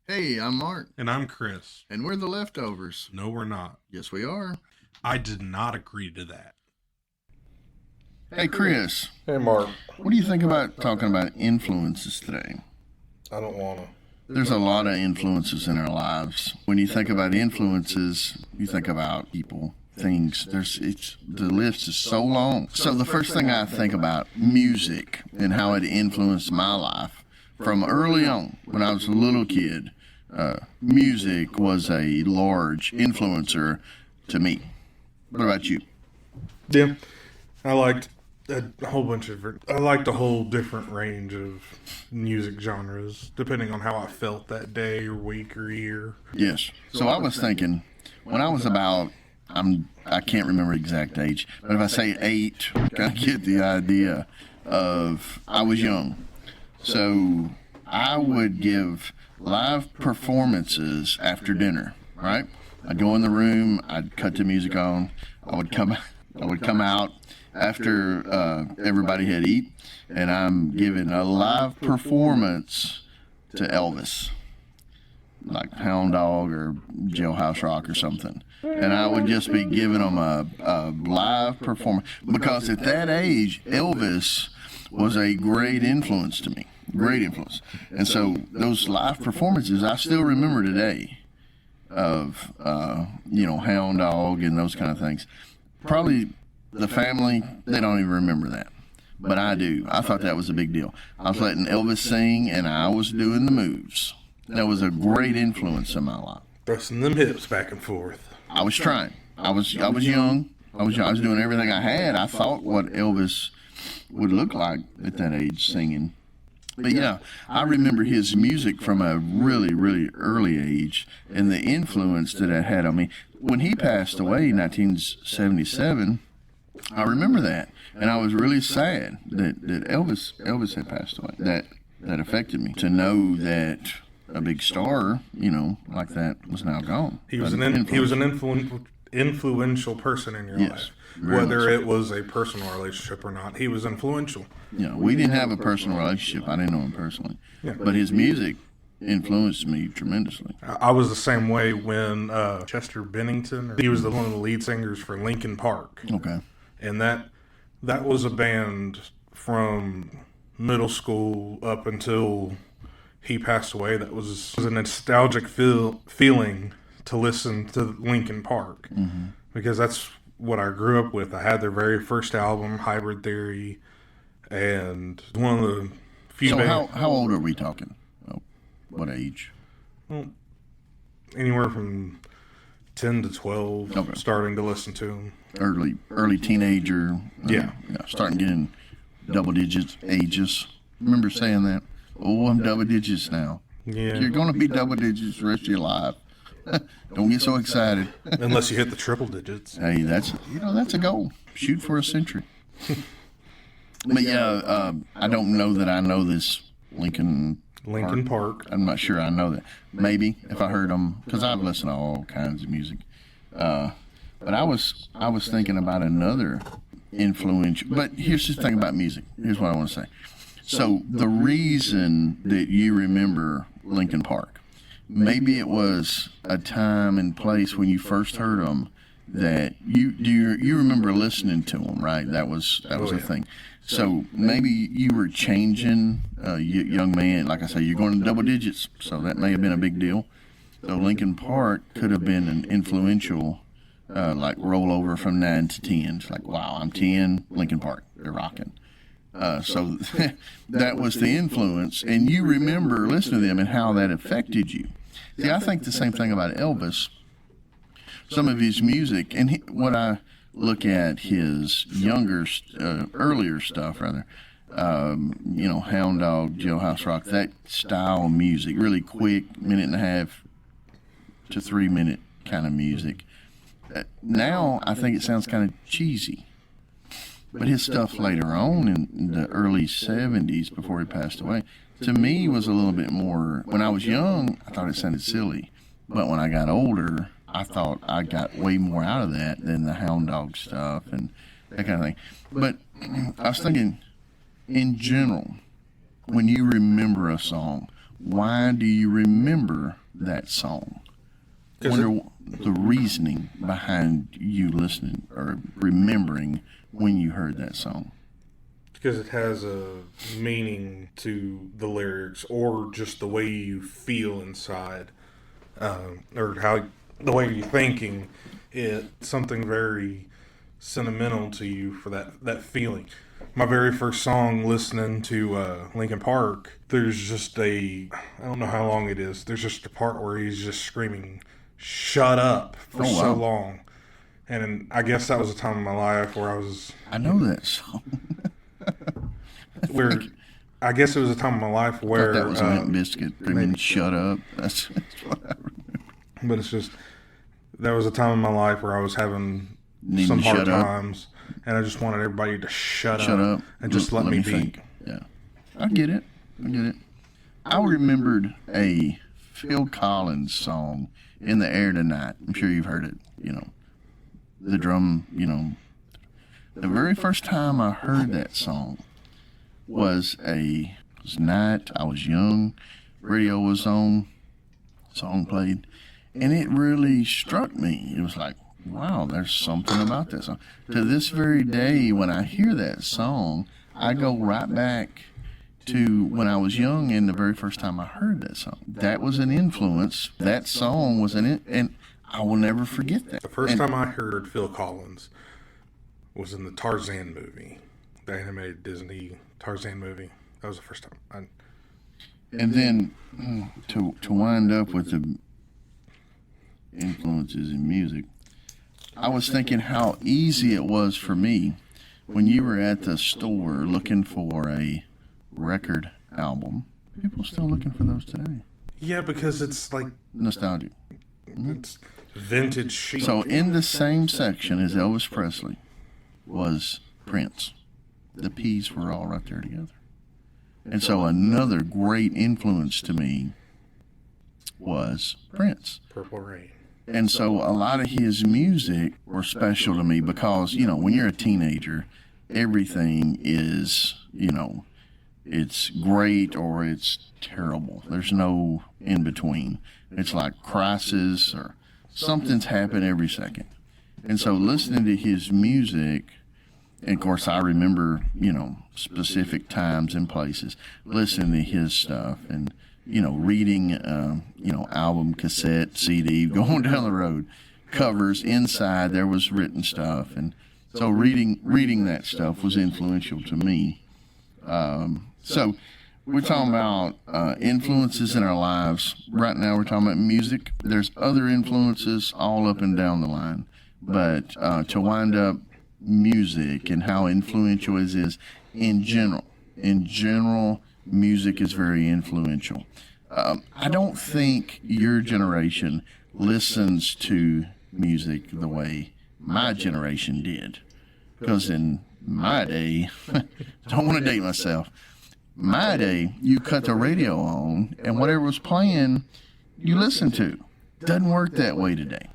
Hey, I'm Mark, And I'm Chris. and we're the Leftovers. No, we're not. Yes, we are. I did not agree to that. Hey, Chris, Hey, Mark. what do you think about talking about influences today? I don't want to. There's a lot of influences in our lives. When you think about influences, you think about people, things. The list is so long. So the first thing I think about music and how it influenced my life from early on when I was a little kid. Music was a large influencer to me. What about you? Yeah. I liked a whole bunch of I liked a whole different range of music genres, depending on how I felt that day or week or year. Yes. So I was thinking when I was about I can't remember the exact age, but if I say 8, kind of get the idea of I was young. So I would give live performances after dinner, right? I'd go in the room, I'd cut the music on, I would come out after everybody had eat, and I'm giving a live performance to Elvis, like Hound Dog or Jailhouse Rock or something. And I would just be giving them a live performance because at that age, Elvis was a great influence to me. Great influence. And so those live performances I still remember today of, Hound Dog and those kind of things. Probably the family, they don't even remember that. But I do. I thought that was a big deal. I was letting Elvis sing and I was doing the moves. That was a great influence in my life. Thrusting them hips back and forth. I was trying. I was young. I was doing everything I had. I thought what Elvis would look like at that age singing. But yeah, I remember his music from a really, really early age and the influence that it had on me. When he passed away in 1977, I remember that. And I was really sad that Elvis had passed away. That affected me. To know that a big star, like that was now gone. He was an influential person in your life. Very Whether much so. it was a personal relationship or not, he was influential. We didn't have a personal relationship. I didn't know him personally. Yeah. But his music influenced me tremendously. I was the same way when Chester Bennington, he was one of the lead singers for Linkin Park. Okay. And that was a band from middle school up until he passed away. That was a nostalgic feeling to listen to Linkin Park, because that's what I grew up with. I had their very first album, Hybrid Theory, and one of the few So bands. how old are we talking? Oh, what age? Anywhere from 10 to 12, Okay. starting to listen to them. Early teenager. Yeah. Starting getting double digits ages. Remember saying that? Oh, I'm double digits now. Yeah. You're going to be double digits the rest of your life. Don't get so excited. Unless you hit the triple digits. Hey, that's a goal. Shoot for a century. But yeah, I don't know that I know this Lincoln Park. I'm not sure I know that. Maybe if I heard them, because I've listened to all kinds of music. But I was thinking about another influential. But here's the thing about music. Here's what I want to say. So the reason that you remember Lincoln Park, maybe it was a time and place when you first heard them that you remember listening to them, right? That was a thing. So maybe you were changing, young man. Like I say, you're going to double digits, so that may have been a big deal. So Lincoln Park could have been an influential, like rollover from 9 to 10. It's like, wow, I'm 10, Lincoln Park, they're rocking. So that was the influence, and you remember listening to them and how that affected you. See, I think the same thing about Elvis. Some of his music, and what I look at his earlier stuff, rather, Hound Dog, Jailhouse Rock, that style of music, really quick, 1.5 to 3 minute kind of music. Now, I think it sounds kind of cheesy. But his stuff later on in the early 70s, before he passed away, to me was a little bit more, when I was young, I thought it sounded silly. But when I got older, I thought I got way more out of that than the Hound Dog stuff and that kind of thing. But I was thinking, in general, when you remember a song, Why do you remember that song? Wonder the reasoning behind you listening or remembering when you heard that song. Because it has a meaning to the lyrics, or just the way you feel inside, or how the way you're thinking. It's something very sentimental to you for that feeling. My very first song listening to Linkin Park, there's just I don't know how long it is, there's just a part where he's just screaming, "Shut up," for so long. And I guess that was a time in my life where I know that song. I guess it was a time in my life where that was Limp Bizkit screaming, "Shut up." That's what I remember. But it's just, there was a time in my life where I was having Needing some to hard shut up. times, and I just wanted everybody to shut Shut up up and just let me be. think. Yeah, I get it. I remembered a Phil Collins song, "In the Air Tonight." I'm sure you've heard it. The drum. The very first time I heard that song was night. I was young. Radio was on. Song played, and it really struck me. It was like, wow, there's something about that song. To this very day, when I hear that song, I go right back to when I was young and the very first time I heard that song. That was an influence. That song was and I will never forget that. The first time I heard Phil Collins was in the Tarzan movie, the animated Disney Tarzan movie. That was the first time. And then to wind up with the influences in music, I was thinking how easy it was for me when you were at the store looking for a record album. People are still looking for those today. Yeah, because it's like Nostalgic. it's vintage chic. So in the same section as Elvis Presley was Prince. The P's were all right there together. And so another great influence to me was Prince. Purple Rain. And so a lot of his music were special to me because, when you're a teenager, everything is, it's great or it's terrible. There's no in between. It's like crisis or something's happened every second. And so listening to his music, and of course I remember, specific times and places, listening to his stuff and, reading, album, cassette, CD, going down the road, covers, inside there was written stuff. And so reading that stuff was influential to me. So we're talking about influences in our lives. Right now we're talking about music. There's other influences all up and down the line. But to wind up music and how influential it is in general, music is very influential. I don't think your generation listens to music the way my generation did. Because in my day, don't want to date myself, my day, you cut the radio on and whatever was playing, you listened to. Doesn't work that way today.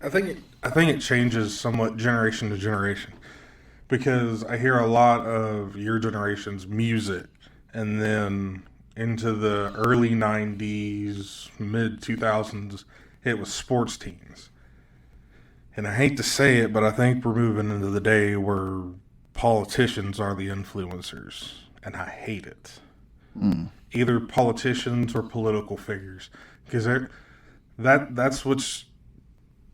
I think it changes somewhat generation to generation, because I hear a lot of your generation's music, and then into the early 90s, mid 2000s, it was sports teams. And I hate to say it, but I think we're moving into the day where politicians are the influencers, and I hate it. Either politicians or political figures, because that's what's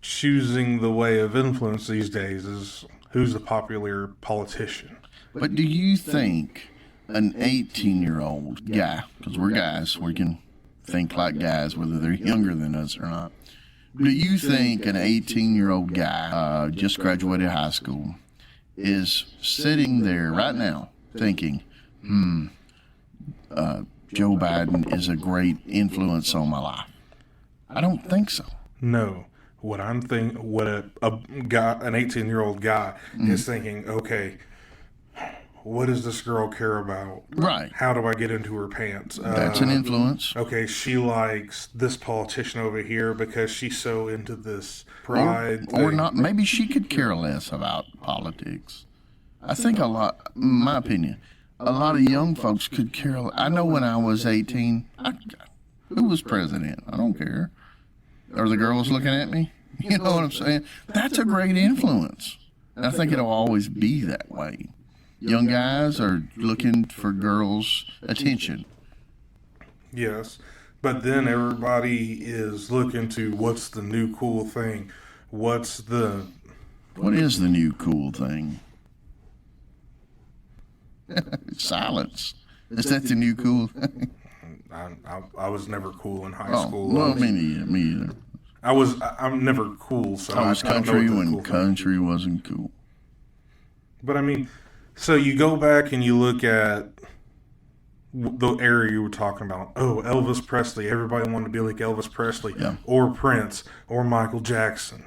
choosing the way of influence these days, is who's the popular politician. But do you think an 18-year-old guy, because we're guys, we can think like guys whether they're younger than us or not, do you think an 18-year-old guy just graduated high school is sitting there right now thinking, Joe Biden is a great influence on my life? I don't think so. No. What an 18-year-old guy is thinking, okay, what does this girl care about? Right. How do I get into her pants? That's an influence. Okay, she likes this politician over here because she's so into this pride Or thing. not. Maybe she could care less about politics. I think in my opinion, a lot of young folks could care. I know when I was 18, Who was president? I don't care. Are the girls looking at me? You know what I'm saying? That's a great influence. And I think it'll always be that way. Young guys are looking for girls' attention. Yes. But then everybody is looking to what's the new cool thing? What is the new cool thing? Silence. Is that the new cool thing? I was never cool in high school. Well, me neither. I'm never cool, so I was don't know country what the when cool thing. country wasn't cool. But I mean, so you go back and you look at the area you were talking about. Oh, Elvis Presley. Everybody wanted to be like Elvis Presley, Yeah. or Prince, or Michael Jackson.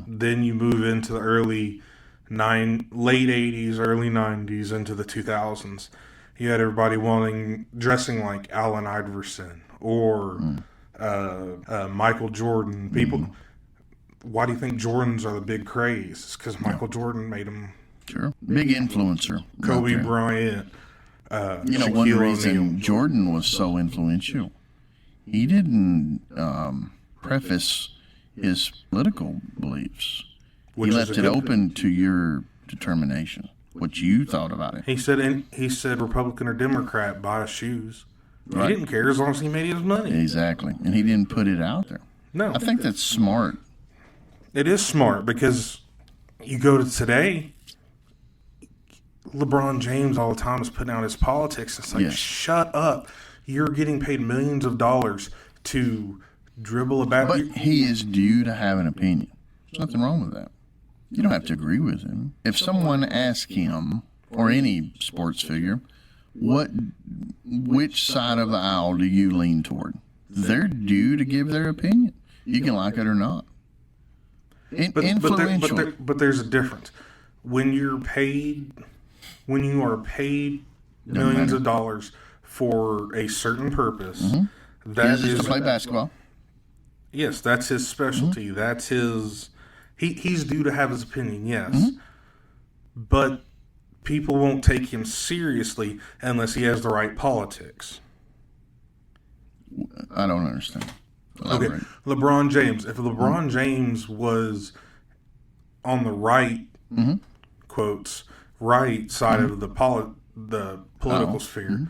Then you move into the late 80s, early 90s, into the 2000s. You had everybody dressing like Allen Iverson or Michael Jordan. People, why do you think Jordans are the big craze? It's because Michael Jordan made them. Sure. Big influencer. Kobe out there. Bryant. You know, one Shaquille reason O'Neal. Jordan was so influential, he didn't preface his political beliefs. Which He is left a it good open to your determination, what you thought about it. He said Republican or Democrat, buy his shoes. Right. He didn't care as long as he made his money. Exactly. And he didn't put it out there. No, I think that's smart. it is smart because you go to today, LeBron James all the time is putting out his politics. It's like, Yes. shut up. You're getting paid millions of dollars to dribble a bat. But he is due to have an opinion. There's nothing wrong with that. You don't have to agree with him. If someone asks him, or any sports figure, which side of the aisle do you lean toward? They're due to give their opinion. You can like it or not. Influential. But there's a difference. When you are paid millions of dollars for a certain purpose, that His is is to play basketball. yes, that's his specialty. That's his. He's due to have his opinion, yes, but people won't take him seriously unless he has the right politics. I don't understand. Okay, Elaborate. LeBron James. If LeBron James was on the right, quotes, right side of the political sphere,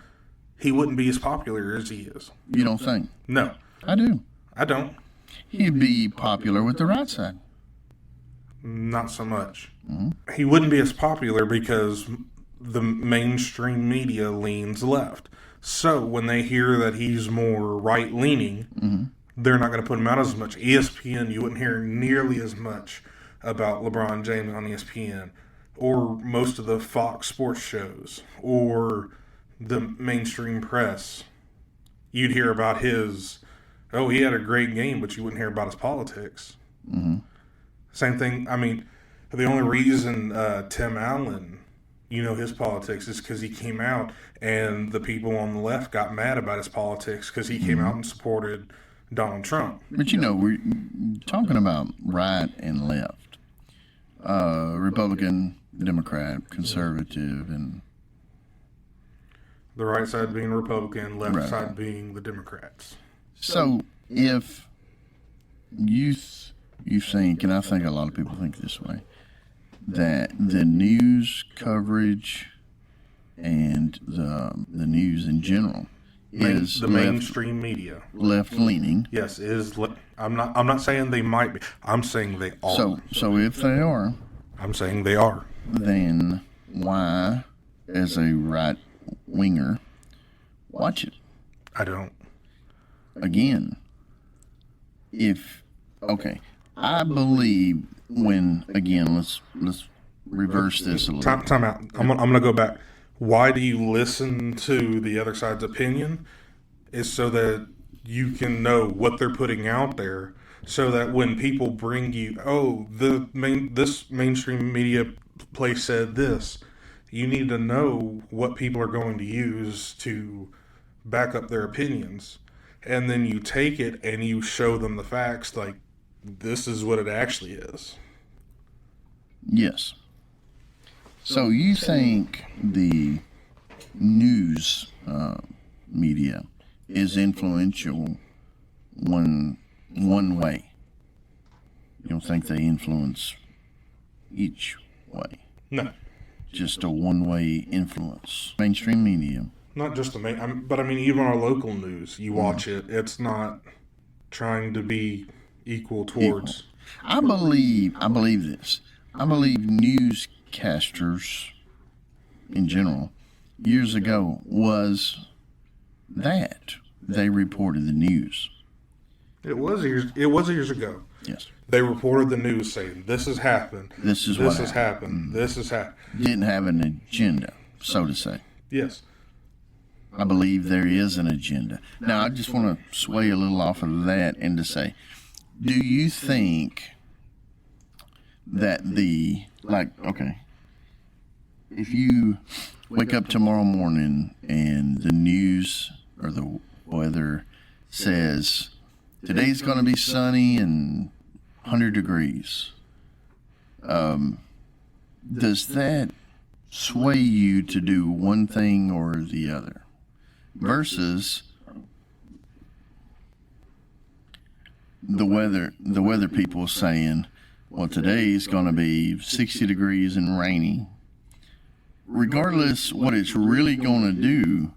he wouldn't be as popular as he is. You don't think? No, I do. I don't. He'd be popular with the right side. Not so much. He wouldn't be as popular because the mainstream media leans left. So when they hear that he's more right-leaning, they're not going to put him out as much. ESPN, you wouldn't hear nearly as much about LeBron James on ESPN, or most of the Fox sports shows, or the mainstream press. You'd hear about he had a great game, but you wouldn't hear about his politics. Same thing. I mean, the only reason Tim Allen, his politics is because he came out and the people on the left got mad about his politics because he came out and supported Donald Trump. But we're talking about right and left. Republican, Democrat, conservative, and The right side being Republican, left Right. side being the Democrats. so if you think, and I think a lot of people think this way, that the news coverage and the news in general is The mainstream media, left leaning. yes, I'm not saying they might be. I'm saying they are. So if they are, I'm saying they are. then why, as a right winger, watch it? I don't. Again, I believe let's reverse this a little. Time out. I'm gonna go back. Why do you listen to the other side's opinion? Is so that you can know what they're putting out there, so that when people bring you, this mainstream media place said this, you need to know what people are going to use to back up their opinions, and then you take it and you show them the facts, like this is what it actually is. Yes. So you think the news media is influential one way. You don't think they influence each way? No, Just a one-way influence. Mainstream media. not just the main. But I mean, even our local news, you watch it. It's not trying to be equal towards. I believe this. I believe newscasters in general years ago was that they reported the news. It was years ago. Yes. They reported the news saying this has happened. This is This what has happened. This has happened. Didn't have an agenda, so to say. Yes. I believe there is an agenda. Now, I just want to sway a little off of that and to say, do you think that okay, if you wake up tomorrow morning and the news or the weather says today's going to be sunny and 100 degrees, does that sway you to do one thing or the other? Versus the weather people saying, well, today's going to be 60 degrees and rainy. Regardless what it's really going to do,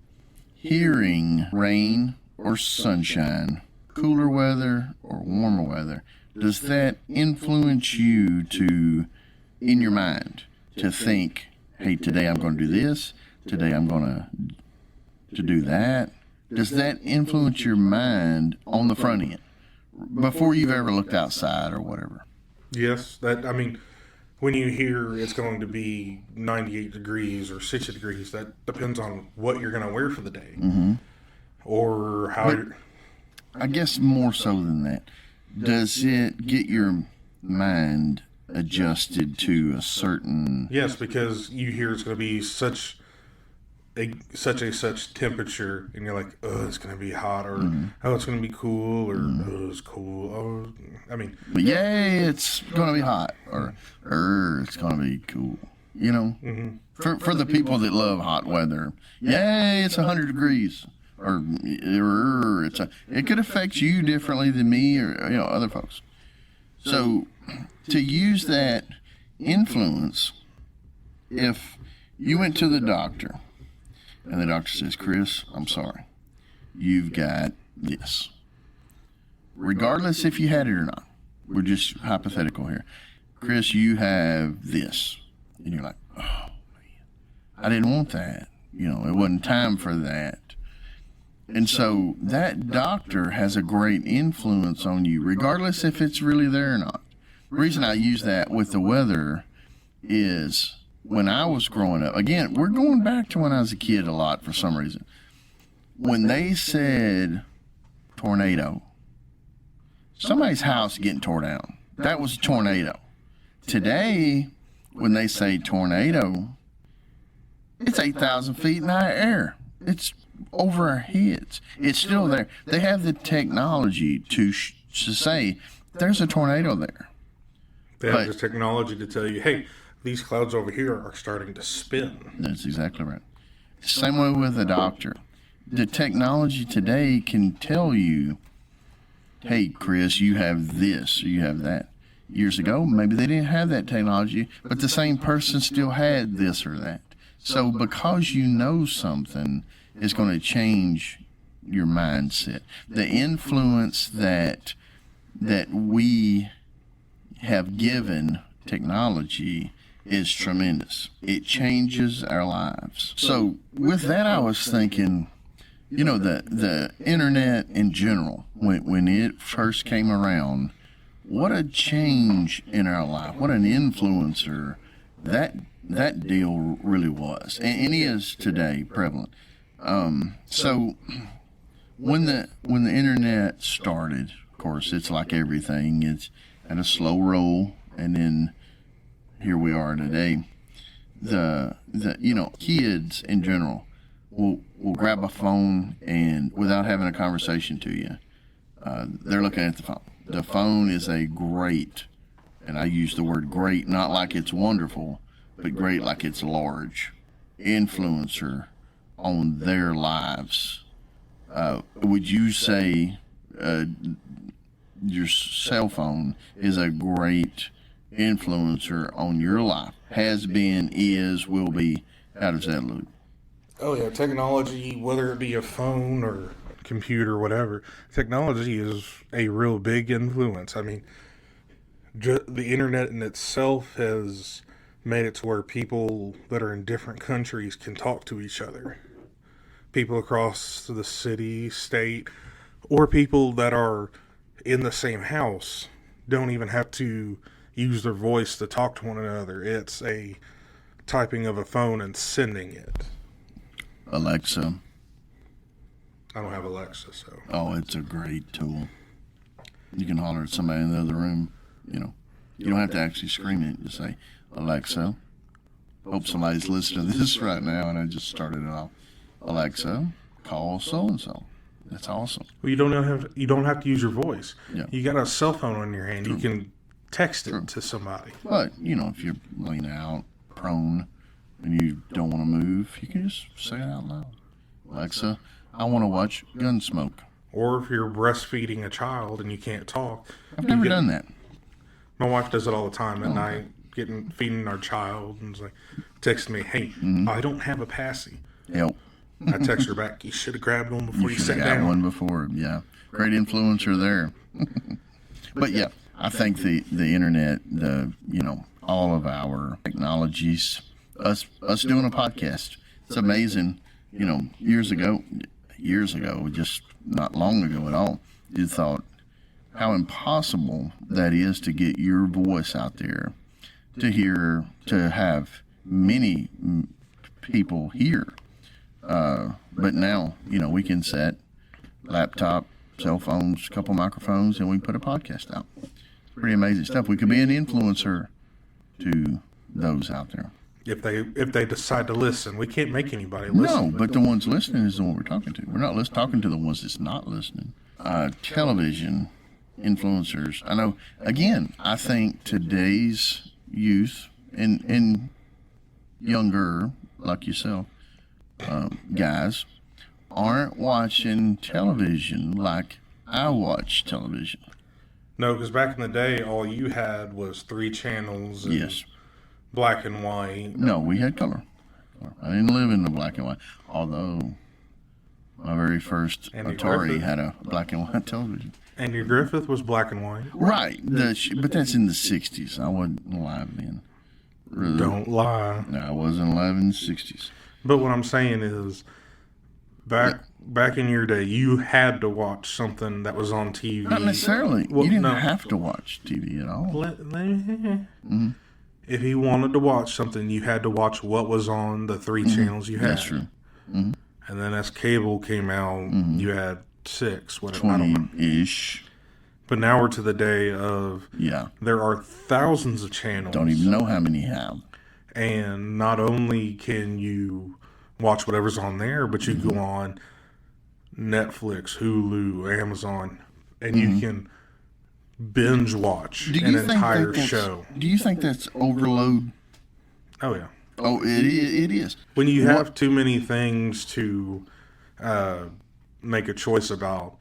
hearing rain or sunshine, cooler weather or warmer weather, does that influence you in your mind, to think, hey, today I'm going to do this, today I'm going to do that? Does that influence your mind on the front end before you've ever looked outside or whatever? Yes. When you hear it's going to be 98 degrees or 60 degrees, that depends on what you're going to wear for the day. Mm-hmm. Or how you're. I guess more so than that. Does it get your mind adjusted to a certain... Yes, because you hear it's going to be such temperature, and you're like, oh, it's going to be hot, or oh, it's going to be cool, or oh, it's cool. Oh, But yay, it's going to be hot, or it's going to be cool. You know, for the people that love hot weather, yay, it's 100 degrees, or it could affect you differently than me or other folks. So to use that influence, if you went to the doctor and the doctor says, Chris, I'm sorry, you've got this. Regardless if you had it or not, we're just hypothetical here. Chris, you have this. And you're like, oh, man, I didn't want that. It wasn't time for that. And so that doctor has a great influence on you, regardless if it's really there or not. The reason I use that with the weather is when I was growing up, again, we're going back to when I was a kid a lot for some reason. When they said tornado, somebody's house getting tore down. That was a tornado. Today, when they say tornado, it's 8,000 feet in the air. It's over our heads. It's still there. They have the technology to say there's a tornado there. They have the technology to tell you, hey, these clouds over here are starting to spin. That's exactly right. Same way with a doctor. The technology today can tell you, hey, Chris, you have this, or you have that. Years ago, maybe they didn't have that technology, but the same person still had this or that. So because you know something, it's going to change your mindset. The influence that we have given technology is tremendous. It changes our lives. So with that, I was thinking, the internet in general, when it first came around, what a change in our life, what an influencer that deal really was, and is today prevalent. So when the internet started, of course, it's like everything. It's at a slow roll, and then here we are today. The kids in general will grab a phone and without having a conversation to you, they're looking at the phone. The phone is a great, and I use the word great not like it's wonderful, but great like it's large, influencer on their lives. Would you say your cell phone is a great influencer on your life. Has been, is, will be. How does that look? Oh yeah, technology, whether it be a phone or computer, whatever, technology is a real big influence. I mean, the internet in itself has made it to where people that are in different countries can talk to each other. People across the city, state, or people that are in the same house don't even have to use their voice to talk to one another. It's a typing of a phone and sending it. Alexa. I don't have Alexa, so. Oh, it's a great tool. You can holler at somebody in the other room. You know, you don't have to actually scream it. Just say, Alexa. Hope somebody's listening to this right now, and I just started it off. Alexa, call so and so. That's awesome. Well, you don't have to use your voice. Yeah. You got a cell phone in your hand. True. You can text it True. to somebody. But if you're laying out, prone, and you don't want to move, you can just say it out loud. Alexa, I want to watch Gunsmoke. Or if you're breastfeeding a child and you can't talk. I've never done that. My wife does it all the time at night, feeding our child, and it's like, text me, hey, I don't have a passy. Help. I text her back, you should have grabbed one before you should sat have got down. one before. Yeah, great influencer there. But yeah, I think the internet, all of our technologies, us doing a podcast, it's amazing. Years ago, just not long ago at all, you thought how impossible that is to get your voice out there, to have many people hear. But now, we can set laptop, cell phones, a couple microphones, and we put a podcast out. It's pretty amazing stuff. We could be an influencer to those out there. If they decide to listen, we can't make anybody listen. No, but the ones listening is the one we're talking to. We're not talking to the ones that's not listening. Television influencers. I know, again, I think today's youth and younger, like yourself, guys, aren't watching television like I watch television. No, because back in the day, all you had was 3 channels and Yes. black and white. No, we had color. I didn't live in the black and white, although my very first Andy Atari Griffith. had a black and white television. Andy Griffith was black and white. Right, but that's in the 60s. I wasn't alive then. Really. Don't lie. No, I wasn't alive in the 60s. But what I'm saying is, back in your day, you had to watch something that was on TV. Not necessarily. Well, You didn't no. have to watch TV at all. If you wanted to watch something, you had to watch what was on the 3 channels you had. That's true. And then as cable came out, you had 6, whatever. I don't know. 20-ish. But now we're to the day of Yeah. there are thousands of channels. Don't even know how many have. And not only can you watch whatever's on there, but you go on Netflix, Hulu, Amazon, and you can binge watch an entire show. Do you think that's overload? Oh, yeah. Oh, it is. When you have too many things to make a choice about.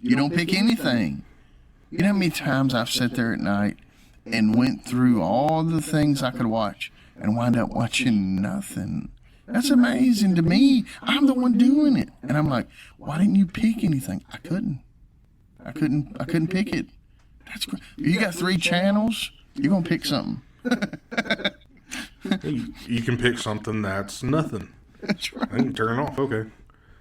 You don't pick anything. You know how many times I've sat there at night and went through all the things I could watch and wind up watching nothing. That's amazing to me. I'm the one doing it. And I'm like, why didn't you pick anything? I couldn't pick it. That's great. You got 3 channels, you're going to pick something. You can pick something that's nothing. That's right. And you turn it off, okay.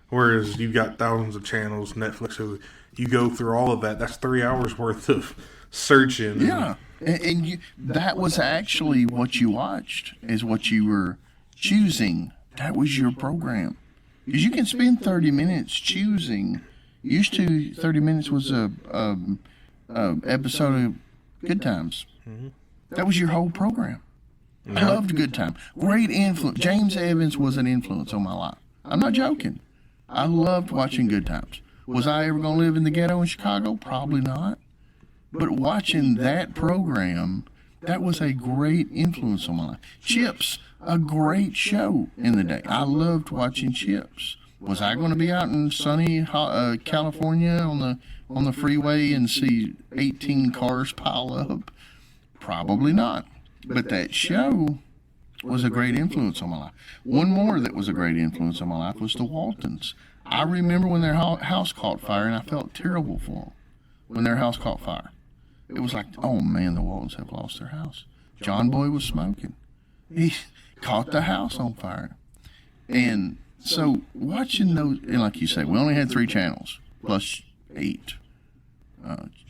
Whereas you've got thousands of channels, Netflix, Hulu, you go through all of that. That's 3 hours worth of searching. Yeah. And you, that was actually what you watched, is what you were choosing. That was your program. Because you can spend 30 minutes choosing. Used to, 30 minutes was a episode of Good Times. That was your whole program. I loved Good Time. Great influence. James Evans was an influence on my life. I'm not joking. I loved watching Good Times. Was I ever going to live in the ghetto in Chicago? Probably not. But watching that program, that was a great influence on my life. Chips, a great show in the day. I loved watching Chips. Was I going to be out in sunny California on the freeway and see 18 cars pile up? Probably not. But that show was a great influence on my life. One more that was a great influence on my life was the Waltons. I remember when their house caught fire, and I felt terrible for them when their house caught fire. It was like, oh man, the Waltons have lost their house. John Boy was smoking. He caught the house on fire. And so watching those, and like you say, we only had 3 channels plus 8.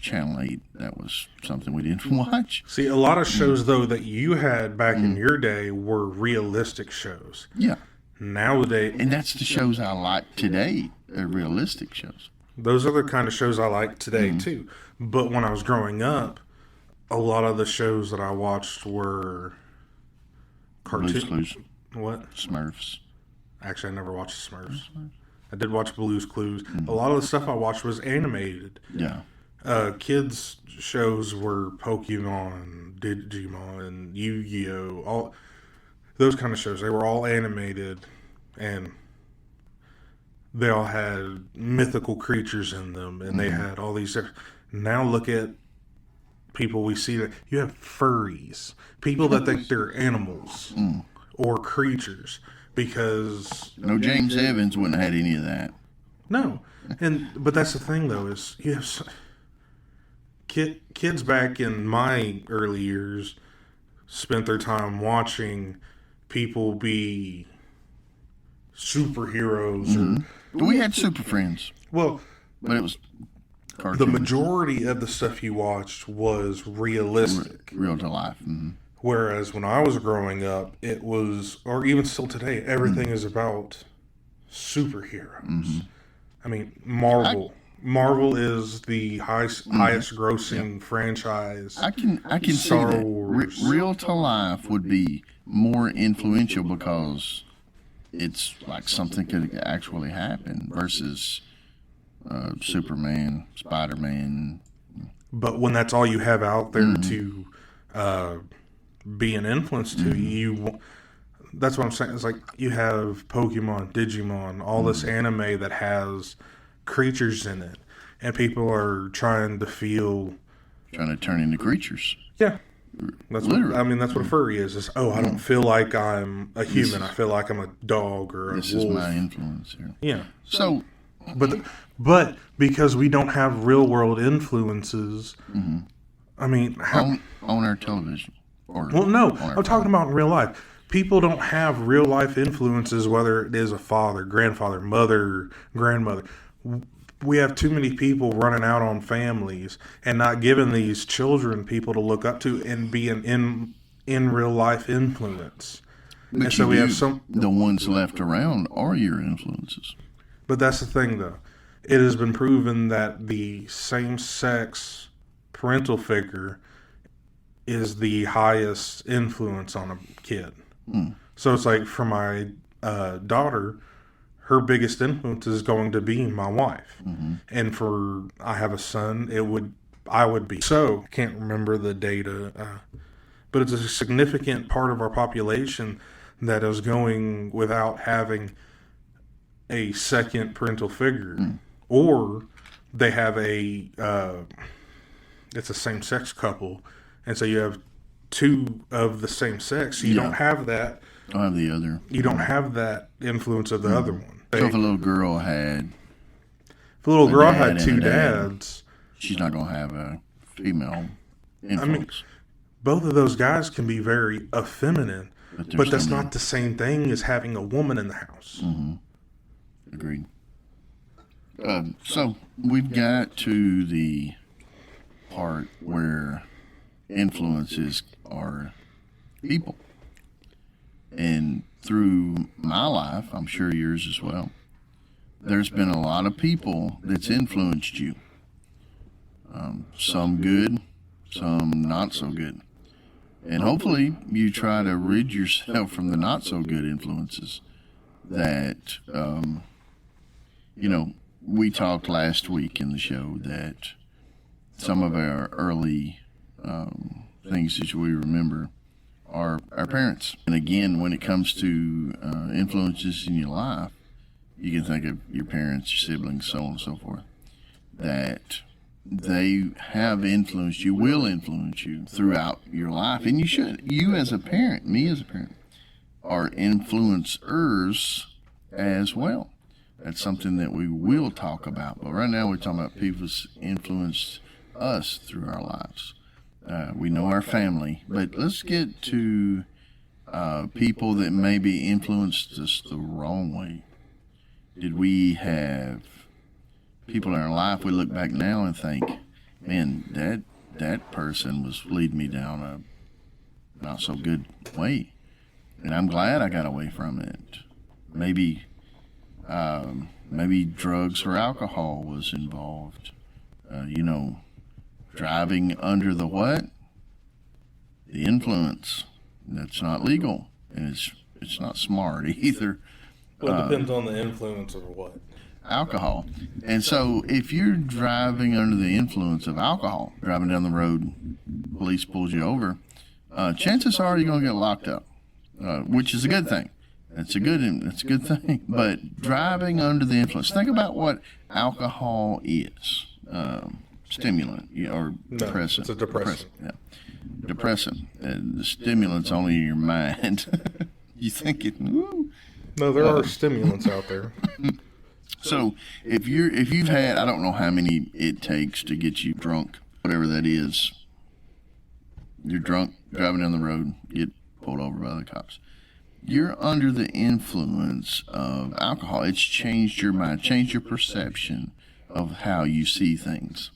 Channel 8, that was something we didn't watch. See, a lot of shows, though, that you had back in your day were realistic shows. Yeah. Nowadays, And that's the shows I like today, they're realistic shows. those are the kind of shows I like today, too. But when I was growing up, a lot of the shows that I watched were Blue's cartoon. Clues, What? Smurfs. Actually, I never watched Smurfs. I did watch Blue's Clues. A lot of the stuff I watched was animated. Yeah. Kids shows were Pokemon, Digimon, Yu-Gi-Oh, all those kind of shows. They were all animated, and they all had mythical creatures in them, and they had all these. Now look at people we see that you have furries, people that think they're animals or creatures because No, James Evans wouldn't have had any of that. no, but that's the thing though is you have. Kids back in my early years spent their time watching people be superheroes. We had Super Friends, Well, but it was the cartoons, majority of the stuff you watched was realistic. real to life. Whereas when I was growing up, it was, or even still today, everything is about superheroes. I mean, Marvel. Marvel is the highest grossing franchise. I can see Star that. Wars. Real to life would be more influential because it's like something could actually happen versus Superman, Spider-Man. But when that's all you have out there to be an influence to, that's what I'm saying. It's like you have Pokemon, Digimon, all this anime that has creatures in it, and people are trying to turn into creatures. yeah. That's Literally. what, I mean, that's what a furry is. I don't feel like I'm a human. I feel like I'm a dog or a This wolf. is my influence here. Yeah. So, But because we don't have real world influences, I mean, on our television. well, no, on our I'm talking about in real life. People don't have real life influences, whether it is a father, grandfather, mother, grandmother. We have too many people running out on families and not giving these children people to look up to and be an in real life influence. But And so we have some. the ones left around are your influences. But that's the thing, though. It has been proven that the same sex parental figure is the highest influence on a kid. So it's like for my daughter, her biggest influence is going to be my wife. And for I have a son, I would be. So I can't remember the data, but it's a significant part of our population that is going without having a second parental figure, or they have it's a same sex couple, and so you have two of the same sex. You don't have that. I'll have the other. You don't have that influence of the other one. So if a little girl had, If a little girl dad had and two a dad. dads, she's not going to have a female influence. both of those guys can be very effeminate, But they're but that's still not the same thing as having a woman in the house. Agreed. So we've got to the part where influences are people. And through my life, I'm sure yours as well, there's been a lot of people that's influenced you. Some good, some not so good. And hopefully you try to rid yourself from the not so good influences that, we talked last week in the show that some of our early things that we remember are our parents. And again, when it comes to influences in your life, You can think of your parents, your siblings, so on and so forth, that they have influenced you, will influence you throughout your life. And you should. You as a parent, me as a parent, are influencers as well. That's something that we will talk about. But right now we're talking about people who's influenced us through our lives. We know our family, but let's get to people that maybe influenced us the wrong way. Did we have people in our life we look back now and think, man, that person was leading me down a not so good way, and I'm glad I got away from it. Maybe drugs or alcohol was involved. Driving under the what? The influence. That's not legal, and it's not smart either. Well, it depends on the influence of what. Alcohol. And so if you're driving under the influence of alcohol, driving down the road, police pulls you over, chances are you're going to get locked up, which is a good thing. It's a good thing. But driving under the influence, think about what alcohol is. Stimulant or depressant. It's a depressant. Yeah. Depressant. The stimulant's only in your mind. You think it, woo. No, there are stimulants out there. So if you've had, I don't know how many it takes to get you drunk, whatever that is. You're drunk, driving down the road, get pulled over by the cops. You're under the influence of alcohol. It's changed your mind, changed your perception of how you see things.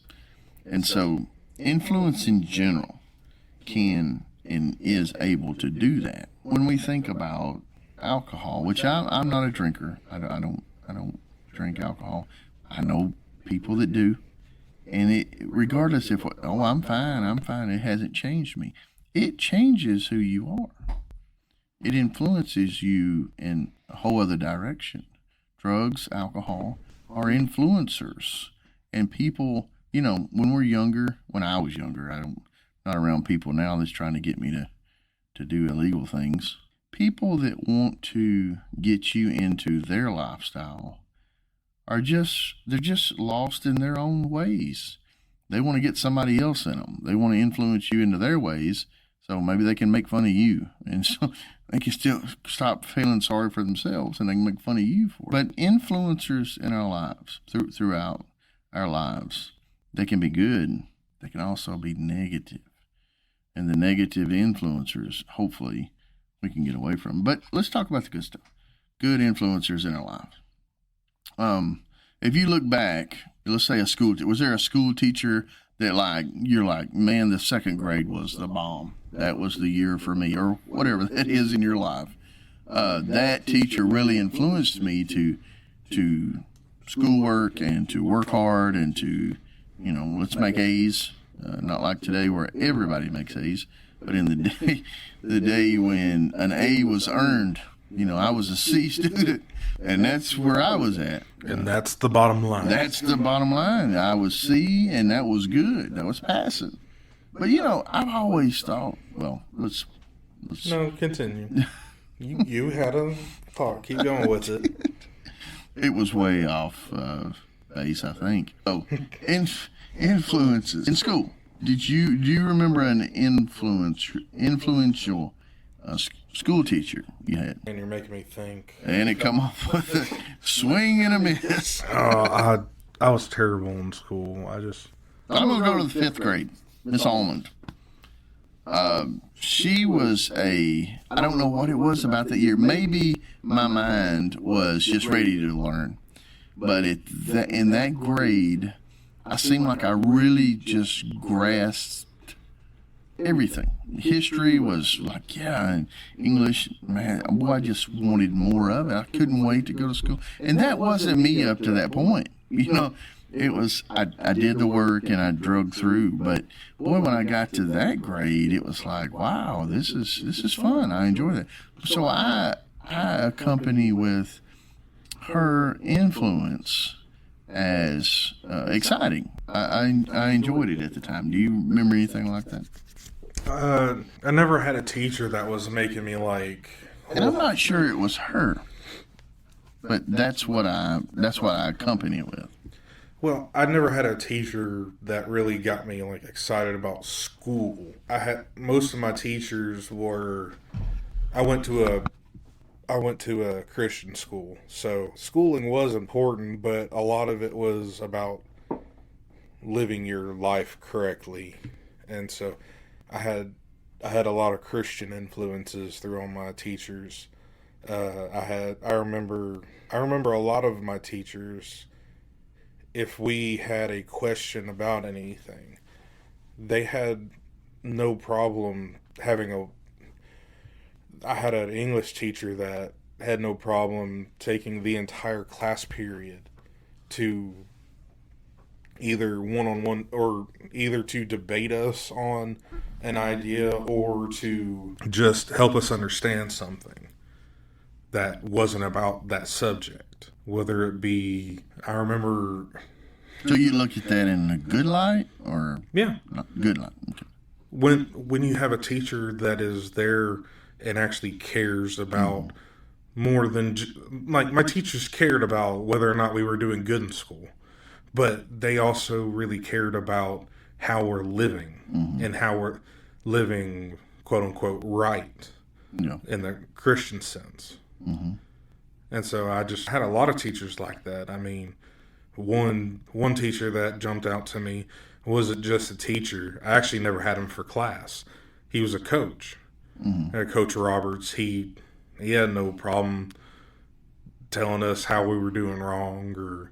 And so influence in general can and is able to do that. When we think about alcohol, which I'm not a drinker. I don't drink alcohol. I know people that do, and regardless if I'm fine. It hasn't changed me. It changes who you are. It influences you in a whole other direction. Drugs, alcohol are influencers, and people. When we're younger, when I was younger, I'm not around people now that's trying to get me to do illegal things. People that want to get you into their lifestyle they're just lost in their own ways. They want to get somebody else in them. They want to influence you into their ways, so maybe they can make fun of you. And so they can still stop feeling sorry for themselves, and they can make fun of you for it. But influencers in our lives, throughout our lives, they can be good. They can also be negative. And the negative influencers, hopefully, we can get away from. But let's talk about the good stuff. Good influencers in our lives. If you look back, let's say was there a school teacher that you're like, man, the second grade was the bomb. That was the year for me, or whatever that is in your life. That teacher really influenced me to schoolwork and to work hard and to, let's make A's. Not like today where everybody makes A's, but in the day when an A was earned, I was a C student, and that's where I was at. And that's the bottom line. That's the bottom line. I was C, and that was good. That was passing. But, I've always thought, well, let's No, continue. You had a thought. Keep going with it. It was way off base, I think. Oh, influences in school. Do you remember an influential school teacher you had? And you're making me think. And it come off with a swing and a miss. I was terrible in school. I'm gonna go to the 5th grade. Miss Almond. She was I don't know what it was about that year. Maybe my mind was just ready to learn. But in that grade, I seemed like I really just grasped everything. History was like, and English, man, boy, I just wanted more of it. I couldn't wait to go to school. And that wasn't me up to that point. It was, I did the work and I drug through. But boy, when I got to that grade, it was like, wow, this is fun. I enjoy that. So I accompany with her influence as exciting. I enjoyed it at the time. Do you remember anything like that? I never had a teacher that was making me like. And I'm not sure it was her. but that's what I accompany it with. Well, I never had a teacher that really got me like excited about school. I had most of my teachers were. I went to a Christian school, so schooling was important, but a lot of it was about living your life correctly, and so I had a lot of Christian influences through all my teachers. I remember a lot of my teachers. If we had a question about anything, they had no problem having a. I had an English teacher that had no problem taking the entire class period to either one on one or either to debate us on an idea or to just help us understand something that wasn't about that subject. Whether it be, I remember. So you look at that in a good light or Yeah. not good light? Okay. When you have a teacher that is there and actually cares about more than like my teachers cared about whether or not we were doing good in school, but they also really cared about how we're living and how we're living, quote unquote, right Yeah. in the Christian sense. And so I just had a lot of teachers like that. I mean, one teacher that jumped out to me wasn't just a teacher. I actually never had him for class. He was a coach. Coach Roberts. He had no problem telling us how we were doing wrong or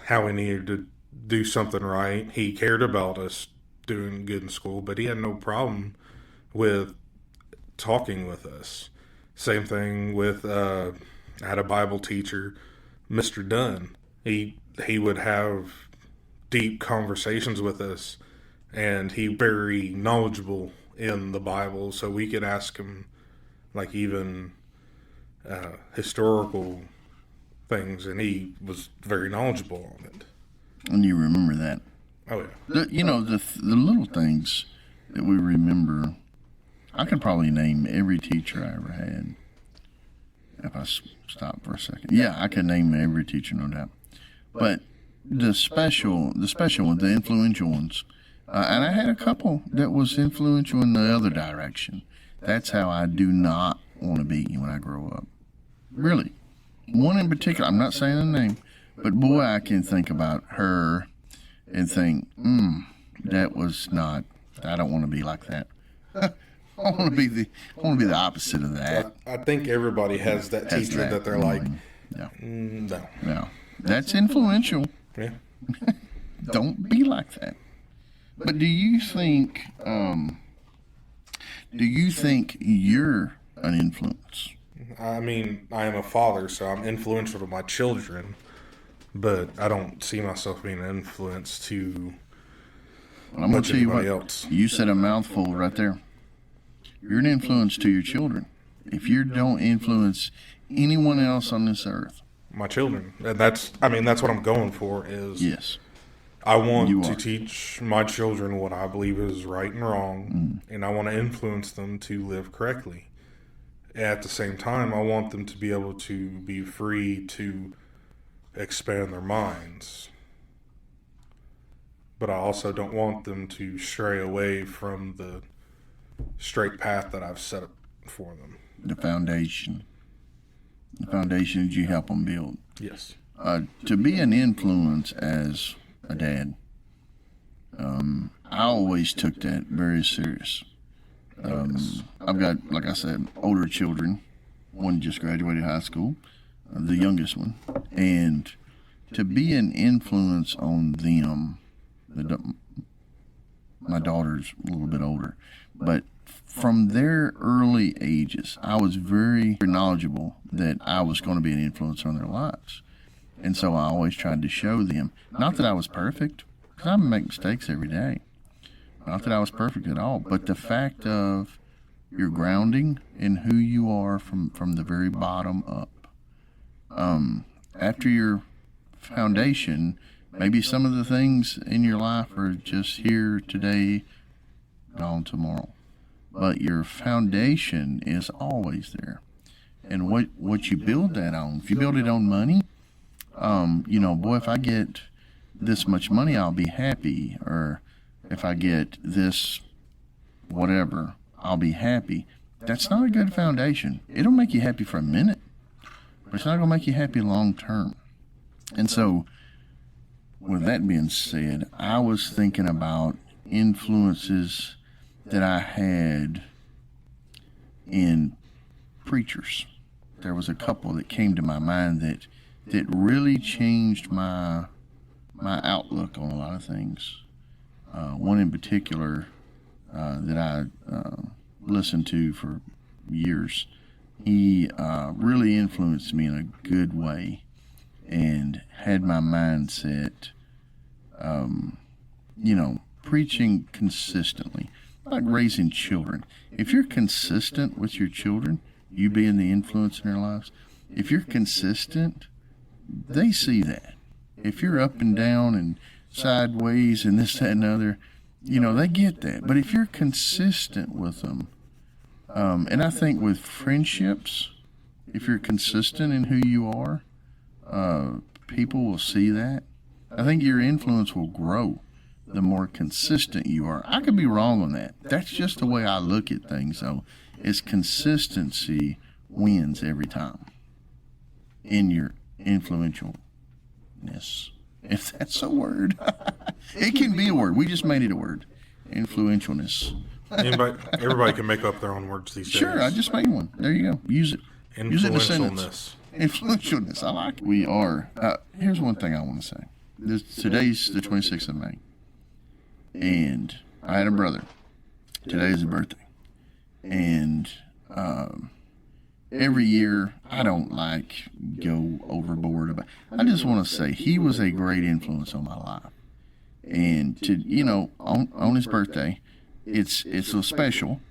how we needed to do something right. He cared about us doing good in school, but he had no problem with talking with us. Same thing with I had a Bible teacher, Mr. Dunn. He would have deep conversations with us, and he very knowledgeable in the Bible, so we could ask him like even historical things, and he was very knowledgeable on it. And you remember that. Oh yeah. The little things that we remember. I could probably name every teacher I ever had. If I stop for a second, yeah, I could name every teacher, no doubt. But the special ones, the influential ones, and I had a couple that was influential in the other direction. That's how I do not want to be when I grow up. Really, one in particular. I'm not saying a name, but boy, I can think about her and think, that was not. I don't want to be like that. I want to be the opposite of that. I think everybody has that Has teacher that they're like, Yeah. no. Yeah. That's influential. Yeah. Don't be like that. But do you think you're an influence? I mean, I am a father, so I'm influential to my children, but I don't see myself being an influence to Well, I'm going much to tell you what. anybody else. You said a mouthful right there. You're an influence to your children. If you don't influence anyone else on this earth, My children. And that's what I'm going for is yes, I want You to are. teach my children what I believe is right and wrong, and I want to influence them to live correctly. At the same time, I want them to be able to be free to expand their minds. But I also don't want them to stray away from the straight path that I've set up for them. the foundation you help them build. Yes. To be an influence as a dad, I always took that very serious. I've got, like I said, older children. One just graduated high school, the youngest one. And to be an influence on them, my daughter's a little bit older, but from their early ages, I was very knowledgeable that I was going to be an influencer on their lives. And so I always tried to show them, not that I was perfect, because I make mistakes every day. Not that I was perfect at all, but the fact of your grounding in who you are from the very bottom up. After your foundation, maybe some of the things in your life are just here today, gone tomorrow. But your foundation is always there. and what you build that on. If you build it on money, you know, boy, if I get this much money, I'll be happy. Or if I get this whatever, I'll be happy. That's not a good foundation. It'll make you happy for a minute, but it's not going to make you happy long term. And so, with that being said, I was thinking about influences that I had in preachers. There was a couple that came to my mind that really changed my outlook on a lot of things. One in particular that I listened to for years. He really influenced me in a good way and had my mindset, you know, preaching consistently, like raising children. If you're consistent with your children, you being the influence in their lives, if you're consistent, they see that. If you're up and down and sideways and this, that, and other, you know, they get that. But if you're consistent with them, and I think with friendships, if you're consistent in who you are, people will see that. I think your influence will grow the more consistent you are. I could be wrong on that. That's just the way I look at things, though, is consistency wins every time in your influentialness. If that's a word. It can be a word. We just made it a word. Influentialness. Everybody can make up their own words these days. Sure, I just made one. There you go. Use it. Use it in a sentence. Influentialness. Influentialness. I like it. We are. Here's one thing I want to say. Today's the 26th of May. And I had a brother. Today is his birthday. And every year, I don't go overboard about. I just want to say he was a great influence on my life. And to, you know, on his birthday, it's so special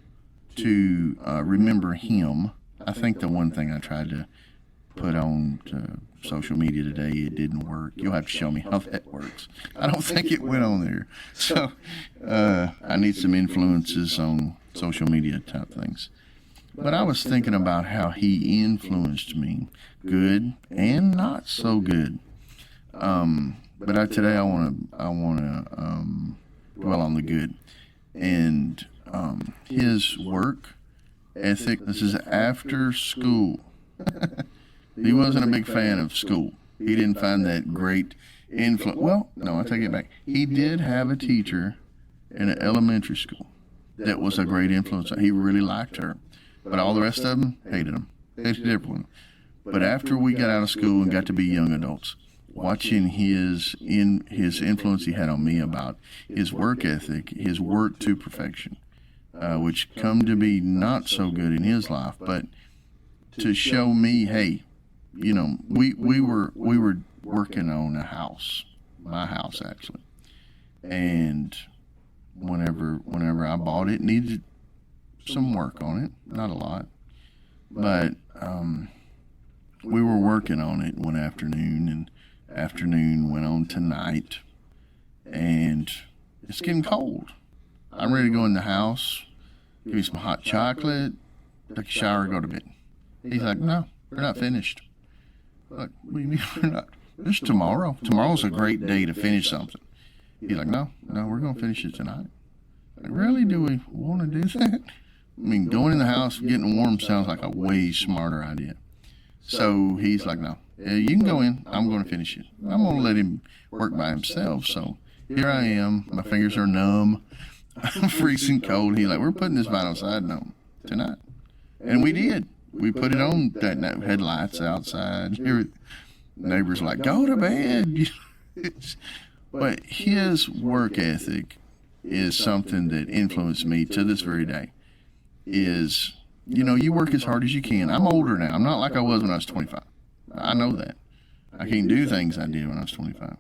to remember him. I think the one thing I tried to put on to social media today, it didn't work. You'll have to show me how that works. I don't think it went on there. So I need some influences on social media type things. But I was thinking about how he influenced me, good and not so good. But today I want to dwell on the good and his work ethic. This is after school. He wasn't a big fan of school. He didn't find that great influence. Well, no, I take it back. He did have a teacher in an elementary school that was a great influence. He really liked her. But all the rest of them hated him. Hated everyone. But after we got out of school and got to be young adults, watching his influence he had on me about his work ethic, his work to perfection, which come to be not so good in his life, but to show me, hey, you know, we were working on a house, my house actually, and whenever I bought it, needed some work on it, not a lot, but we were working on it one afternoon, and afternoon went on to night, and it's getting cold. I'm ready to go in the house, give me some hot chocolate, take a shower, go to bed. He's like, no, we're not finished. Like, what do you mean we're not? It's tomorrow. Tomorrow's a great day to finish something. He's like, no, we're going to finish it tonight. Like, really? Do we want to do that? I mean, going in the house, getting warm sounds like a way smarter idea. So he's like, no, you can go in. I'm going to finish it. I'm going to let him work by himself. So here I am. My fingers are numb. I'm freezing cold. He's like, we're putting this vinyl siding on tonight. And we did. We put it on that night. We had lights outside. Neighbors like, go to bed. But his work ethic is something that influenced me to this very day. Is, you know, you work as hard as you can. I'm older now. I'm not like I was when I was 25. I know that. I can't do things I did when I was 25.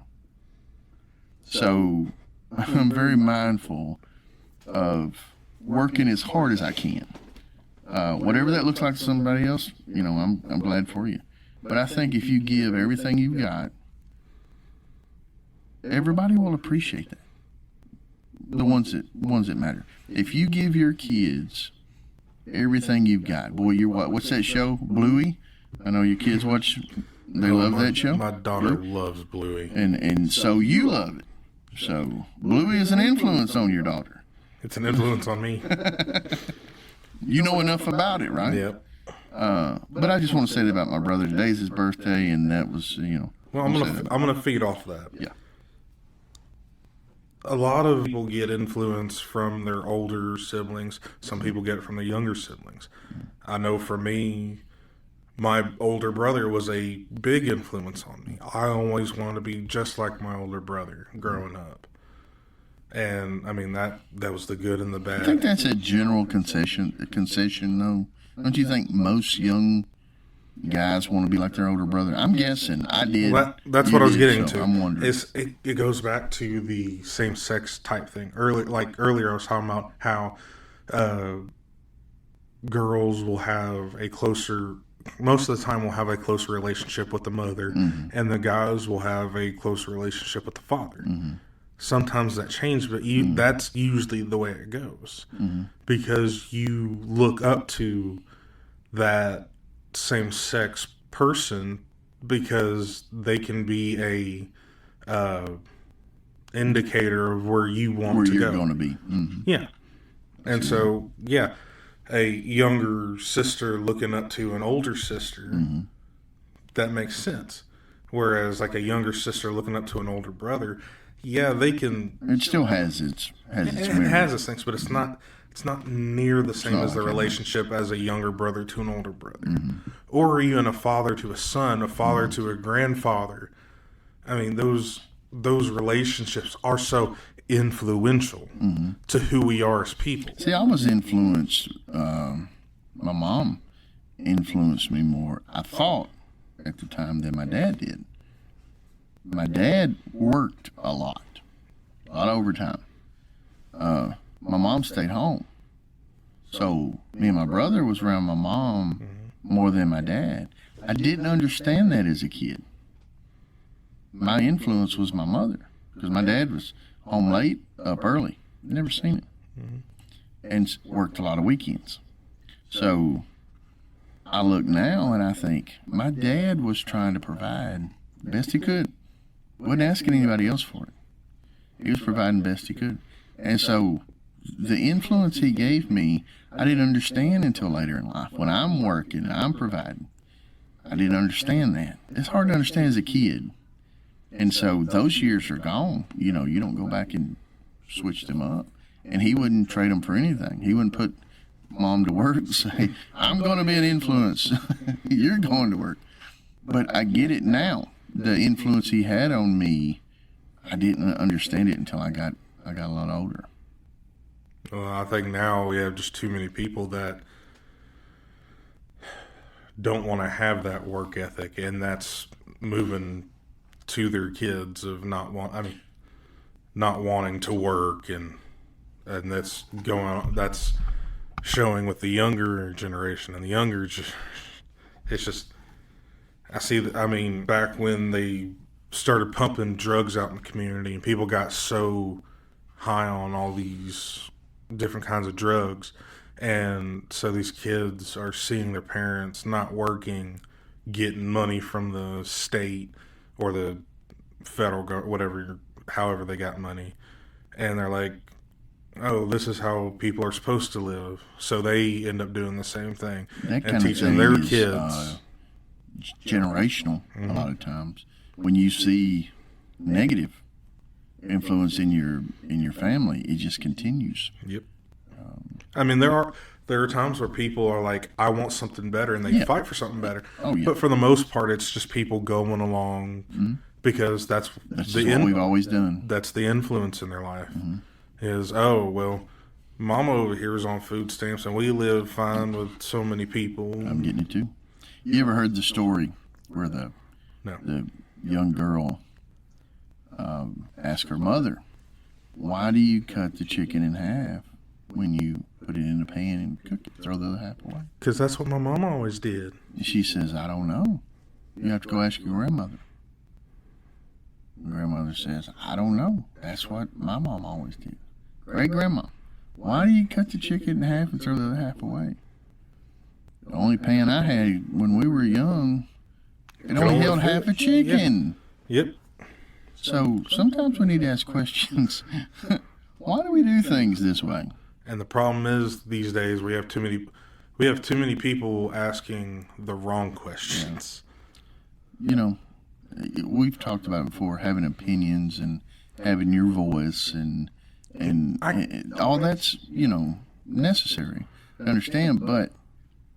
So I'm very mindful of working as hard as I can. Whatever that looks like to somebody else, you know, I'm glad for you. But I think if you give everything you've got, everybody will appreciate that. The ones that matter. If you give your kids everything you've got. Boy, you're what's that show, Bluey? I know your kids watch. They love that show. My daughter loves Bluey. And so you love it. So Bluey is an influence on your daughter. It's an influence on me. You know enough about it, right? Yep. But I just want to say that about my brother. Today's his birthday, and that was, Well, I'm gonna feed off that. Yeah. A lot of people get influence from their older siblings. Some people get it from their younger siblings. I know for me, my older brother was a big influence on me. I always wanted to be just like my older brother growing up. And I mean that was the good and the bad. I think that's a general concession though. Don't you think most young guys want to be like their older brother? I'm guessing. I did. Well, that's You what I was did, getting so to. I'm wondering. It goes back to the same sex type thing. Earlier, I was talking about how girls will have a closer. Most of the time, will have a closer relationship with the mother, and the guys will have a closer relationship with the father. Sometimes that changes, but that's usually the way it goes because you look up to that same sex person because they can be a indicator of where you want Where to you're go. going to be. Yeah. And so, yeah, a younger sister looking up to an older sister, that makes sense. Whereas, like a younger sister looking up to an older brother, yeah, they can. It still has its It merit. has its things, but it's not. It's not near the same as the okay. relationship as a younger brother to an older brother, or even a father to a son, a father to a grandfather. I mean, those relationships are so influential to who we are as people. See, I was influenced. My mom influenced me more, I thought, at the time than my dad did. My dad worked a lot of overtime. My mom stayed home. So me and my brother was around my mom more than my dad. I didn't understand that as a kid. My influence was my mother because my dad was home late, up early. Never seen it. And worked a lot of weekends. So I look now and I think my dad was trying to provide the best he could. Wasn't asking anybody else for it. He was providing the best he could. And so the influence he gave me, I didn't understand until later in life. When I'm working and I'm providing, I didn't understand that. It's hard to understand as a kid. And so those years are gone. You don't go back and switch them up. And he wouldn't trade them for anything. He wouldn't put mom to work and say, I'm going to be an influence. You're going to work. But I get it now. The influence he had on me, I didn't understand it until I got a lot older. Well, I think now we have just too many people that don't want to have that work ethic, and that's moving to their kids of not wanting to work, and that's going on. That's showing with the younger generation, and the younger, it's just. I mean, back when they started pumping drugs out in the community, and people got so high on all these different kinds of drugs, and so these kids are seeing their parents not working, getting money from the state or the federal government, however they got money, and they're like, oh, this is how people are supposed to live, so they end up doing the same thing That and kind teaching of their thing is, kids. Generational a lot of times. When you see negative influence in your family, it just continues. Yep. I mean, there are times where people are like, I want something better, and they fight for something better. Oh, yeah. But for the most part, it's just people going along because that's That's the what we've always done. that's the influence in their life. Is, oh, well, mama over here is on food stamps, and we live fine with so many people. I'm getting it too. You ever heard the story where the young girl asked her mother, why do you cut the chicken in half when you put it in a pan and cook it, throw the other half away? Because that's what my mama always did. And she says, I don't know. You have to go ask your grandmother. Grandmother says, I don't know. That's what my mom always did. Great grandma, why do you cut the chicken in half and throw the other half away? The only pan I had when we were young, it only only held fit- half a chicken. Yep. So sometimes we need to ask questions. Why do we do things this way? And the problem is these days we have too many people asking the wrong questions. You know, we've talked about it before, having opinions and having your voice and all that's, necessary to understand. But